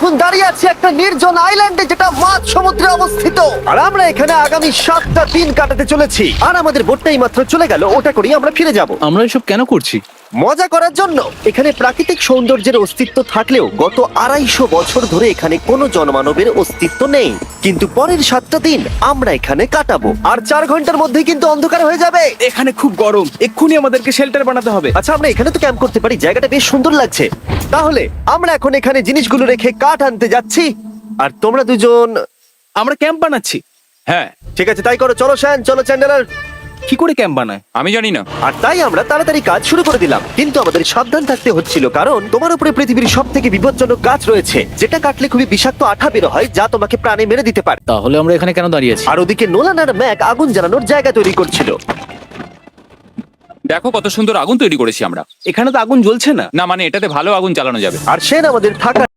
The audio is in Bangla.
এখন দাঁড়িয়ে আছি একটা নির্জন আইল্যান্ডে যেটা মাঝ সমুদ্রে অবস্থিত, আর আমরা এখানে আগামী 7টা দিন কাটাতে চলেছি। আর আমাদের বোটটাই মাত্র চলে গেল, ওটা করেই আমরা ফিরে যাব আমরা এসব কেন করছি? মজা করার জন্য। এখানে প্রাকৃতিক সৌন্দর্যের অস্তিত্ব থাকলেও গত 250 বছর ধরে এখানে কোনো জনমানবের অস্তিত্ব নেই। কিন্তু পরের 7টা দিন আমরা এখানে কাটাবো, আর 4 ঘন্টার মধ্যেই কিন্তু অন্ধকার হয়ে যাবে। এখানে খুব গরম, এক্ষুনি আমাদেরকে শেল্টার বানাতে হবে। আচ্ছা, আমরা এখানে তো ক্যাম্প করতে পারি, জায়গাটা বেশ সুন্দর লাগছে। তাহলে আমরা এখন এখানে জিনিসগুলো রেখে কাঠ আনতে যাচ্ছি, আর তোমরা দুজন। আমরা ক্যাম্প বানাচ্ছি। হ্যাঁ, ঠিক আছে, তাই করো। চলো শ্যান, চলো চ্যান্ডেলার। কি করে ক্যাম্প বানায়? আমি জানি না। আর তাই আমরা তাড়াতাড়ি কাজ শুরু করে দিলাম, কিন্তু আমাদের সাবধান থাকতে হচ্ছিল, কারণ তোমার উপরে পৃথিবীর সব থেকে বিপজ্জনক গাছ রয়েছে, যেটা কাটলে খুবই বিষাক্ত আঠা বের হয়, যা তোমাকে প্রাণে মেরে দিতে পারে। তাহলে আমরা এখানে কেন দাঁড়িয়ে আছি? আর ওদিকে নোলান আর ম্যাক আগুন জ্বালানোর জায়গা তৈরি করছিল। দেখো কত সুন্দর আগুন তৈরি করেছি আমরা। এখানে তো আগুন জ্বলছে না। না মানে এটাতে ভালো আগুন চালানো যাবে। আর সেন আমাদের থাকার